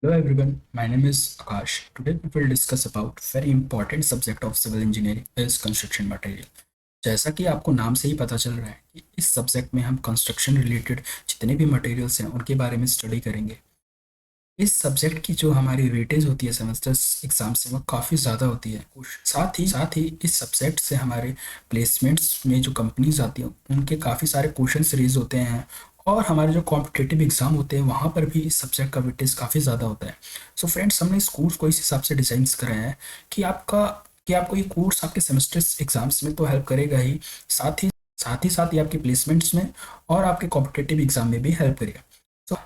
Hello everyone, my name is Akash. Today we will discuss about very important subject of civil engineering is construction material. जैसा कि आपको नाम से ही पता चल रहा है कि इस सब्जेक्ट में हम कंस्ट्रक्शन रिलेटेड जितने भी मटेरियल्स हैं उनके बारे में स्टडी करेंगे। इस सब्जेक्ट की जो हमारी वेटेज होती है सेमेस्टर्स एग्जाम से वो काफ़ी ज़्यादा होती है। साथ ही इस सब्जेक्ट से हमारे प्लेसमेंट्स में जो कंपनीज आती हैं उनके काफ़ी सारे क्वेश्चंस रेज होते हैं और हमारे जो कॉम्पिटिटिव एग्ज़ाम होते हैं वहाँ पर भी इस सब्जेक्ट का वेटेज काफ़ी ज़्यादा होता है। सो फ्रेंड्स, हमने इस कोर्स को इस हिसाब से डिज़ाइन कराया है कि आपको ये कोर्स आपके सेमेस्टर्स एग्जाम्स में तो हेल्प करेगा ही, साथ ही आपके प्लेसमेंट्स में और आपके कॉम्पिटिटिव एग्जाम में भी हेल्प करेगा।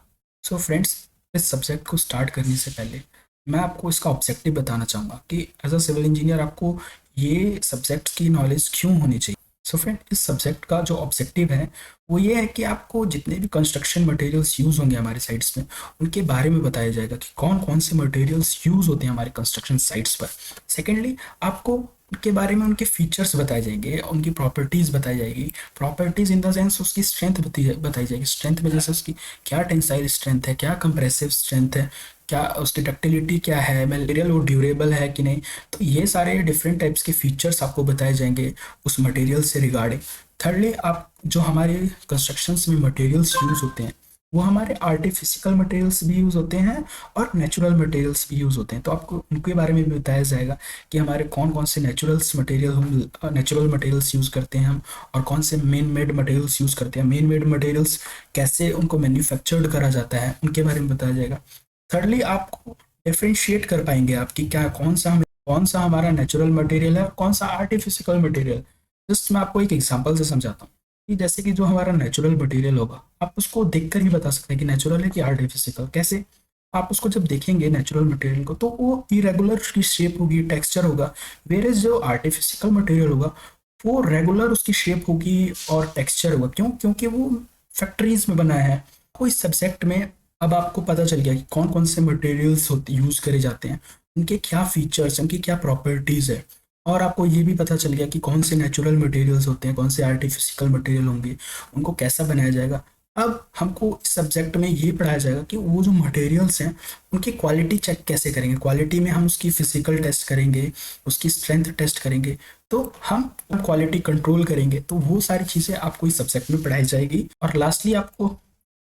सो फ्रेंड्स, इस सब्जेक्ट को स्टार्ट करने से पहले मैं आपको इसका ऑब्जेक्टिव बताना चाहूँगा कि एज अ सिविल इंजीनियर आपको ये सब्जेक्ट की नॉलेज क्यों होनी चाहिए। सो फ्रेंड, इस सब्जेक्ट का जो ऑब्जेक्टिव है वो ये है कि आपको जितने भी कंस्ट्रक्शन मटेरियल्स यूज़ होंगे हमारे साइट्स में उनके बारे में बताया जाएगा कि कौन कौन से मटेरियल्स यूज़ होते हैं हमारे कंस्ट्रक्शन साइट्स पर। सेकेंडली, आपको उनके बारे में उनके फीचर्स बताए जाएंगे, उनकी प्रॉपर्टीज़ बताई जाएगी। प्रॉपर्टीज़ इन द सेंस उसकी स्ट्रेंथ बताई जाएगी। स्ट्रेंथ में जैसे उसकी क्या टेंसाइल स्ट्रेंथ है, क्या कंप्रेसिव स्ट्रेंथ है, क्या उसकी डक्टिलिटी क्या है, मटेरियल वो ड्यूरेबल है कि नहीं। तो ये सारे डिफरेंट टाइप्स के फीचर्स आपको बताए जाएंगे उस मटेरियल से रिगार्डिंग। थर्डली, आप जो हमारे कंस्ट्रक्शंस में मटेरियल्स यूज़ होते हैं वो हमारे आर्टिफिशियल मटेरियल्स भी यूज़ होते हैं और नेचुरल मटेरियल्स भी यूज़ होते हैं। तो आपको उनके बारे में भी बताया जाएगा कि हमारे कौन कौन से नेचुरल मटेरियल्स यूज़ करते हैं हम, और कौन से मेन मेड मटेरियल्स यूज़ करते हैं। मेन मेड मटेरियल्स कैसे उनको मैन्युफैक्चर्ड करा जाता है उनके बारे में बताया जाएगा। थर्डली, आपको डिफ्रेंशिएट कर पाएंगे आप कि क्या कौन सा हमारा नेचुरल मटेरियल है और कौन सा आर्टिफिशियल मटेरियल। जस्ट मैं आपको एक एग्जांपल से समझाता हूँ कि जैसे कि जो हमारा नेचुरल मटेरियल होगा आप उसको देखकर ही बता सकते हैं कि नेचुरल है कि आर्टिफिशियल। कैसे? आप उसको जब देखेंगे नेचुरल मटेरियल को तो वो इरेगुलर उसकी शेप होगी, टेक्सचर होगा। वेरेज जो आर्टिफिशियल मटेरियल होगा वो रेगुलर उसकी शेप होगी और टेक्सचर होगा। क्यों? क्योंकि वो फैक्ट्रीज में बना है। कोई सब्जेक्ट में अब आपको पता चल गया कि कौन कौन से मटेरियल्स होते यूज़ करे जाते हैं, उनके क्या फीचर्स, उनकी क्या प्रॉपर्टीज़ है। और आपको ये भी पता चल गया कि कौन से नेचुरल मटेरियल्स होते हैं, कौन से आर्टिफिशियल मटेरियल होंगे, उनको कैसा बनाया जाएगा। अब हमको इस सब्जेक्ट में ये पढ़ाया जाएगा कि वो जो मटेरियल्स हैं उनकी क्वालिटी चेक कैसे करेंगे। क्वालिटी में हम उसकी फिजिकल टेस्ट करेंगे, उसकी स्ट्रेंथ टेस्ट करेंगे, तो हम क्वालिटी कंट्रोल करेंगे। तो वो सारी चीज़ें आपको इस सब्जेक्ट में पढ़ाई जाएगी। और लास्टली, आपको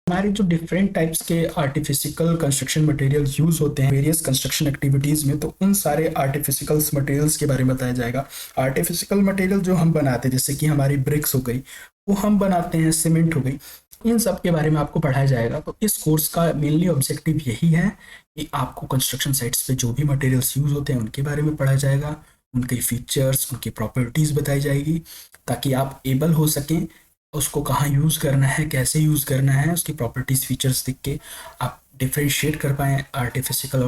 हमारे जो डिफरेंट टाइप्स के आर्टिफिशियल कंस्ट्रक्शन मटेरियल्स यूज होते हैं वेरियस कंस्ट्रक्शन एक्टिविटीज में, तो उन सारे आर्टिफिशियल मटेरियल्स के बारे में बताया जाएगा। आर्टिफिशियल मटेरियल जो हम बनाते हैं जैसे कि हमारी ब्रिक्स हो गई, वो हम बनाते हैं, सीमेंट हो गई, इन सब के बारे में आपको पढ़ाया जाएगा। तो इस कोर्स का मेनली ऑब्जेक्टिव यही है कि आपको कंस्ट्रक्शन साइट्स पे जो भी मटेरियल्स यूज होते हैं उनके बारे में पढ़ाया जाएगा, उनके फीचर्स, उनकी प्रॉपर्टीज बताई जाएगी, ताकि आप एबल हो सकें उसको कहाँ यूज़ करना है, कैसे यूज़ करना है, उसकी प्रॉपर्टीज़ फीचर्स देख के आप डिफ्रेंशिएट कर पाएँ आर्टिफिशियल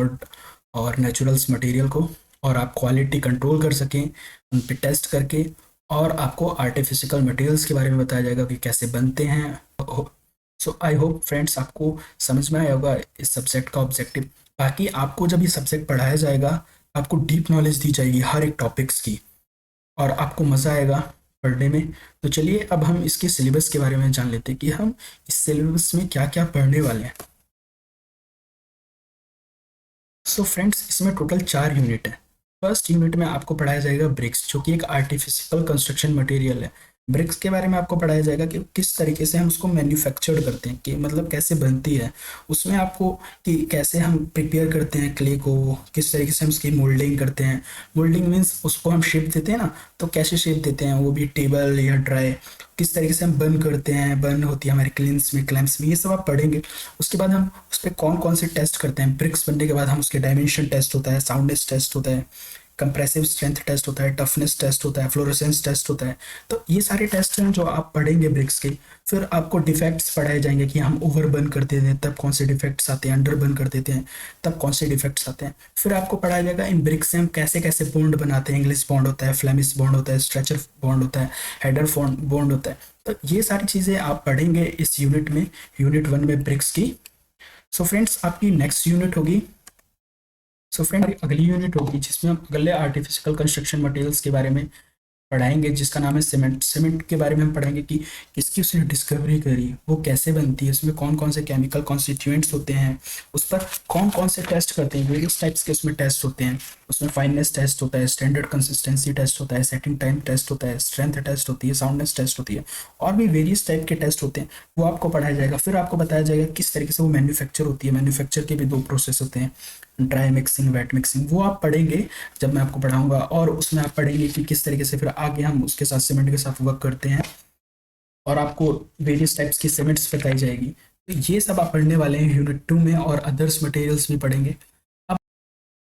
और नेचुरल्स मटेरियल को, और आप क्वालिटी कंट्रोल कर सकें उन पे टेस्ट करके। और आपको आर्टिफिशियल मटेरियल्स के बारे में बताया जाएगा कि कैसे बनते हैं। सो आई होप फ्रेंड्स आपको समझ में आया होगा इस सब्जेक्ट का ऑब्जेक्टिव। बाकी आपको जब ये सब्जेक्ट पढ़ाया जाएगा आपको डीप नॉलेज दी जाएगी हर एक टॉपिक्स की, और आपको मज़ा आएगा पढ़ने में। तो चलिए अब हम इसके सिलेबस के बारे में जान लेते हैं कि हम इस सिलेबस में क्या क्या पढ़ने वाले हैं। सो फ्रेंड्स, इसमें टोटल 4 यूनिट है। फर्स्ट यूनिट में आपको पढ़ाया जाएगा ब्रिक्स, जो कि एक आर्टिफिशियल कंस्ट्रक्शन मटेरियल है। ब्रिक्स के बारे में आपको पढ़ाया जाएगा कि किस तरीके से हम उसको मैन्युफैक्चर्ड करते हैं, कि मतलब कैसे बनती है। उसमें आपको कि कैसे हम प्रिपेयर करते हैं क्ले को, किस तरीके से हम उसकी मोल्डिंग करते हैं। मोल्डिंग मीन्स उसको हम शेप देते हैं ना, तो कैसे शेप देते हैं, वो भी टेबल या ड्राई, किस तरीके से हम बर्न करते हैं, बर्न होती है हमारे क्लिंस में, क्लैंप्स में, ये सब आप पढ़ेंगे। उसके बाद हम उस पर कौन कौन से टेस्ट करते हैं। ब्रिक्स बनने के बाद हम उसके डायमेंशन टेस्ट होता है, साउंडनेस टेस्ट होता है, कंप्रेसिव स्ट्रेंथ टेस्ट होता है, टफनेस टेस्ट होता है, फ्लोरेसेंस टेस्ट होता है। तो ये सारे टेस्ट हैं जो आप पढ़ेंगे ब्रिक्स के। फिर आपको डिफेक्ट्स पढ़ाए जाएंगे कि हम ओवर बर्न कर देते हैं तब कौन से डिफेक्ट्स आते हैं, अंडर बर्न कर देते हैं तब कौन से डिफेक्ट्स आते हैं। फिर आपको पढ़ाया जाएगा इन ब्रिक्स से हम कैसे कैसे बॉन्ड बनाते हैं। इंग्लिश बॉन्ड होता है, फ्लेमिश बॉन्ड होता है, स्ट्रेचर बॉन्ड होता है, हेडर बॉन्ड होता है। तो ये सारी चीज़ें आप पढ़ेंगे इस यूनिट में, यूनिट 1 में ब्रिक्स की। सो फ्रेंड्स, आपकी नेक्स्ट यूनिट होगी, सो फ्रेंड अगली यूनिट होगी जिसमें हम अगले आर्टिफिशियल कंस्ट्रक्शन मटेरियल्स के बारे में पढ़ाएंगे जिसका नाम है सीमेंट। सीमेंट के बारे में हम पढ़ाएंगे कि किसकी उसने डिस्कवरी करी, वो कैसे बनती है, उसमें कौन कौन से केमिकल कॉन्स्टिट्यूएंट्स होते हैं, उस पर कौन कौन से टेस्ट करते हैं, वेरियस टाइप्स के उसमें टेस्ट होते हैं। उसमें फाइननेस टेस्ट होता है, स्टैंडर्ड कंसिस्टेंसी टेस्ट होता है, सेटिंग टाइम टेस्ट होता है, स्ट्रेंथ टेस्ट होती है, साउंडनेस टेस्ट होती है, और भी वेरियस टाइप के टेस्ट होते हैं। वो आपको पढ़ाया जाएगा। फिर आपको बताया जाएगा किस तरीके से वो मैन्युफैक्चर होती है। मैन्युफैक्चर के भी दो प्रोसेस होते हैं, ड्राई मिक्सिंग, वेट मिक्सिंग। वो आप पढ़ेंगे जब मैं आपको पढ़ाऊंगा, और उसमें आप पढ़ेंगे कि किस तरीके से फिर आगे हम उसके साथ सीमेंट के साथ वर्क करते हैं, और आपको वेरियस टाइप्स की सीमेंट्स बताई जाएगी। तो ये सब आप पढ़ने वाले हैं यूनिट 2 में, और अदर्स मटेरियल्स भी पढ़ेंगे। अब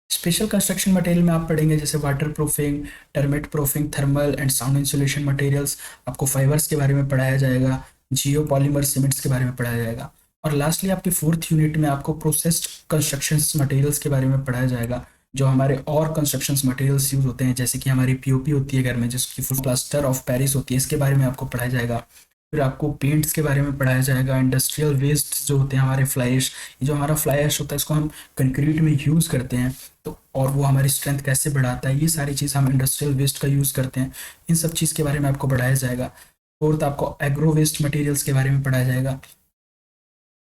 स्पेशल कंस्ट्रक्शन मटेरियल में आप पढ़ेंगे जैसे water proofing, termite proofing, thermal and sound insulation materials. आपको फाइबर्स के बारे में पढ़ाया जाएगा, जियो पॉलीमर सीमेंट्स के बारे में पढ़ाया जाएगा। और लास्टली आपके 4th यूनिट में आपको प्रोसेस्ड कंस्ट्रक्शन मटेरियल्स के बारे में पढ़ाया जाएगा, जो हमारे और कंस्ट्रक्शन मटेरियल्स यूज होते हैं, जैसे कि हमारी पीओपी होती है घर में, जिसकी फुल प्लास्टर ऑफ पेरिस होती है, इसके बारे में आपको पढ़ाया जाएगा। फिर आपको पेंट्स के बारे में पढ़ाया जाएगा। इंडस्ट्रियल वेस्ट जो होते हैं हमारे फ्लाई ऐश, ये जो हमारा फ्लाई ऐश होता है इसको हम कंक्रीट में यूज़ करते हैं, तो और वो हमारी स्ट्रेंथ कैसे बढ़ाता है, ये सारी चीज़ हम इंडस्ट्रियल वेस्ट का यूज़ करते हैं। इन सब चीज़ के बारे में आपको पढ़ाया जाएगा। फोर्थ आपको एग्रो वेस्ट मटेरियल्स के बारे में पढ़ाया जाएगा।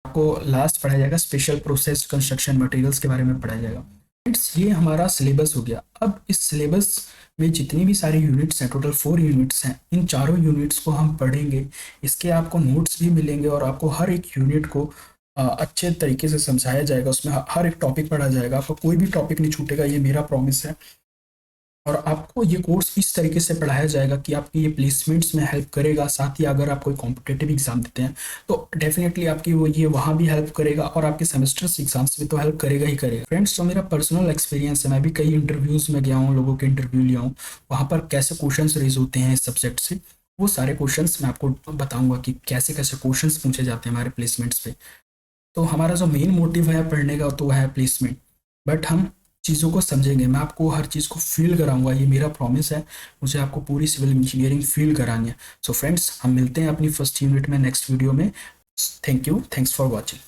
आपको लास्ट पढ़ाया जाएगा स्पेशल प्रोसेस्ड कंस्ट्रक्शन मटेरियल्स के बारे में पढ़ाया जाएगा। फ्रेंड्स, ये हमारा सिलेबस हो गया। अब इस सिलेबस में जितनी भी सारी यूनिट्स हैं, टोटल 4 यूनिट्स हैं, इन चारों यूनिट्स को हम पढ़ेंगे। इसके आपको नोट्स भी मिलेंगे, और आपको हर एक यूनिट को अच्छे तरीके से समझाया जाएगा। उसमें हर एक टॉपिक पढ़ा जाएगा, आपको कोई भी टॉपिक नहीं छूटेगा, ये मेरा प्रॉमिस है। और आपको ये कोर्स इस तरीके से पढ़ाया जाएगा कि आपकी ये प्लेसमेंट्स में हेल्प करेगा। साथ ही अगर आप कोई कॉम्पिटेटिव एग्जाम देते हैं तो डेफिनेटली आपकी वो ये वहाँ भी हेल्प करेगा, और आपके सेमेस्टर्स एग्जाम्स में तो हेल्प करेगा ही करेगा। फ्रेंड्स, जो मेरा पर्सनल एक्सपीरियंस है, मैं भी कई इंटरव्यूज़ में गया हूँ, लोगों के इंटरव्यू लिया हूँ, वहाँ पर कैसे क्वेश्चंस रेज होते हैं इस सब्जेक्ट से, वो सारे क्वेश्चंस मैं आपको बताऊंगा कि कैसे कैसे क्वेश्चंस पूछे जाते हैं हमारे प्लेसमेंट्स पे। तो हमारा जो मेन मोटिव है पढ़ने का तो है प्लेसमेंट, बट हम चीज़ों को समझेंगे। मैं आपको हर चीज़ को फील कराऊंगा, ये मेरा प्रॉमिस है। मुझे आपको पूरी सिविल इंजीनियरिंग फील करानी है। सो फ्रेंड्स, हम मिलते हैं अपनी फर्स्ट यूनिट में नेक्स्ट वीडियो में। Thank you, thanks for watching.